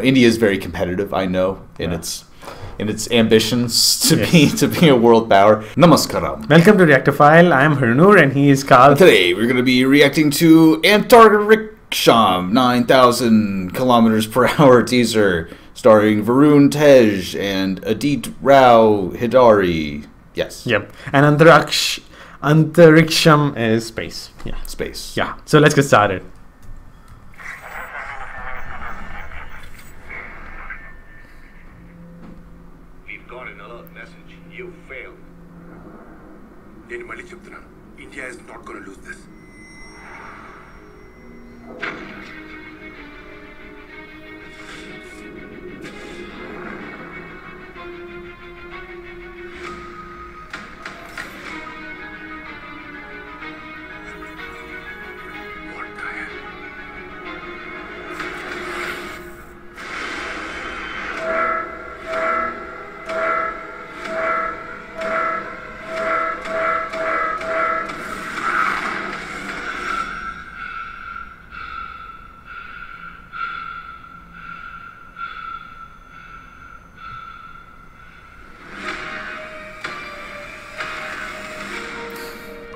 India is very competitive, I know, in its ambitions to be a world power. Namaskaram. Welcome to Reactor File. I am Harnoor and he is Carl. Today we're going to be reacting to Antariksham 9,000 kilometers per hour teaser starring Varun Tej and Aditi Rao Hydari. Yes. Yep. And Antariksham is space. Yeah. Space. Yeah. So let's get started. We've got an alert message. You failed. India is not going to lose this. What the hell?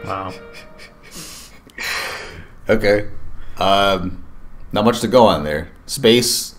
Wow. Okay. Not much to go on there. Space.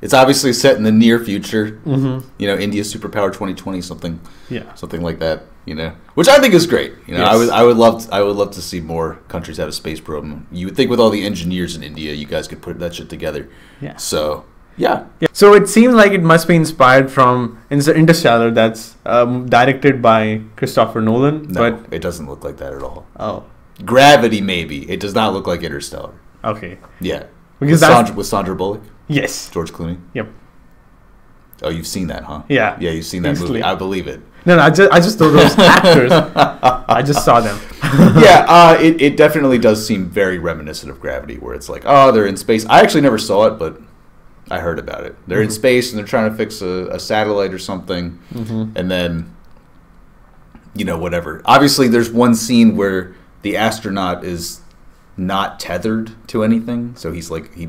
It's obviously set in the near future. Mm-hmm. You know, India Superpower 2020, something like that. You know, which I think is great. You know, Yes. I would love to see more countries have a space program. You would think with all the engineers in India, you guys could put that shit together. Yeah. So yeah. So it seems like it must be inspired from Interstellar, that's directed by Christopher Nolan. No, But it doesn't look like that at all. oh, Gravity, maybe. It does not look like Interstellar. okay. Yeah. Because With Sandra Bullock, Yes. George Clooney. Yep. Oh, you've seen that, huh? Yeah. Yeah, you've seen that Easily. movie. I believe it. No, I just thought those actors. I just saw them. Yeah, it definitely does seem very reminiscent of Gravity, where it's like, oh, they're in space. I actually never saw it, but I heard about it. They're in space and they're trying to fix a satellite or something, and then, you know, whatever. Obviously, there's one scene where the astronaut is not tethered to anything, so he's like, he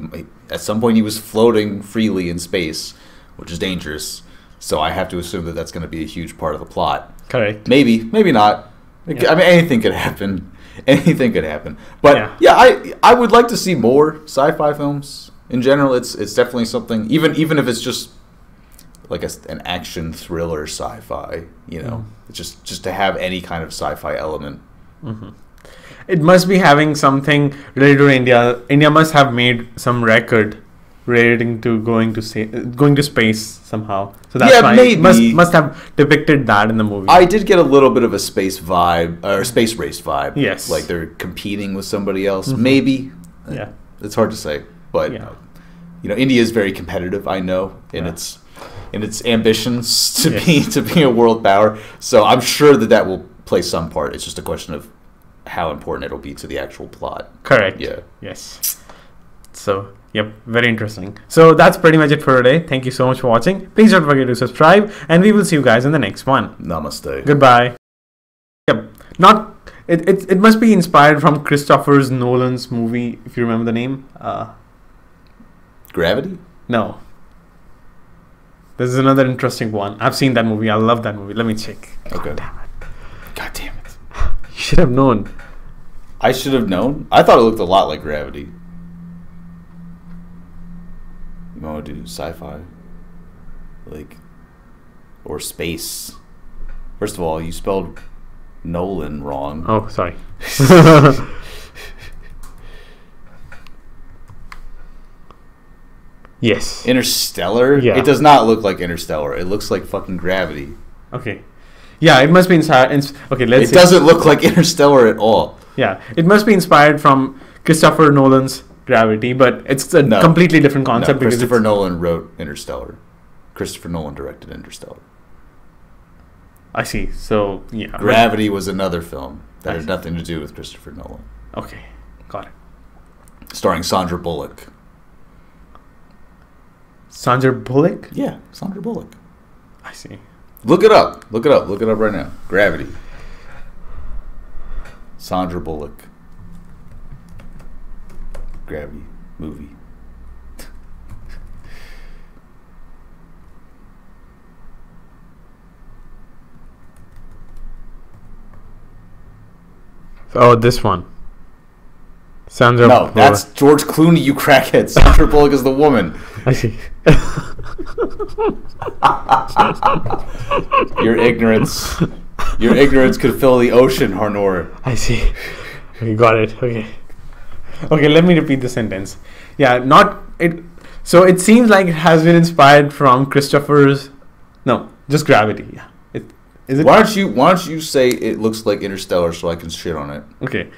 at some point he was floating freely in space, which is dangerous. So I have to assume that that's going to be a huge part of the plot. Correct. Maybe not. Yeah. I mean, anything could happen. Anything could happen. But Yeah. I would like to see more sci-fi films in general. It's definitely something. Even if it's just like an action thriller sci-fi. You know, it's just to have any kind of sci-fi element. It must be having something related to India. India must have made some record relating to going to space somehow. So that's why maybe. it must have depicted that in the movie. I did get a little bit of a space vibe or space race vibe. Yes. Like they're competing with somebody else. Maybe. Yeah. It's hard to say, but you know, India is very competitive. I know in its ambitions to be a world power. So I'm sure that will play some part. It's just a question of how important it'll be to the actual plot. Correct. Yeah. Yes. So, yep, very interesting. So that's pretty much it for today. Thank you so much for watching. Please don't forget to subscribe, and we will see you guys in the next one. Namaste. Goodbye. Yep. It must be inspired from Christopher Nolan's movie, if you remember the name. Gravity? No. This is another interesting one. I've seen that movie. I love that movie. Let me check. Okay. God damn it. You should have known. I should have known. I thought it looked a lot like Gravity. You want to do sci-fi? Like, or space? First of all, you spelled Nolan wrong. Oh, sorry. Yes. Interstellar? Yeah. It does not look like Interstellar. It looks like fucking Gravity. Okay. Yeah, it must be inspired. Okay, let's. It doesn't look like Interstellar at all. Yeah, it must be inspired from Christopher Nolan's Gravity, but it's a completely different concept. No, Christopher Nolan wrote Interstellar. Christopher Nolan directed Interstellar. I see. So yeah, Gravity was another film that had nothing to do with Christopher Nolan. Okay, got it. Starring Sandra Bullock. Sandra Bullock? Yeah, Sandra Bullock. I see. Look it up. Look it up. Look it up right now. Gravity. Sandra Bullock. Gravity movie. Oh, this one. Sandra No, Bullock. that's George Clooney, you crackhead. Sandra Bullock is the woman. I see. Your ignorance could fill the ocean, Harnor. I see. Okay, got it. Okay. Okay, let me repeat the sentence. Yeah, not it. So it seems like it has been inspired from Christopher's. No, just Gravity. Yeah. Is it? Why don't you say it looks like Interstellar so I can shit on it? Okay.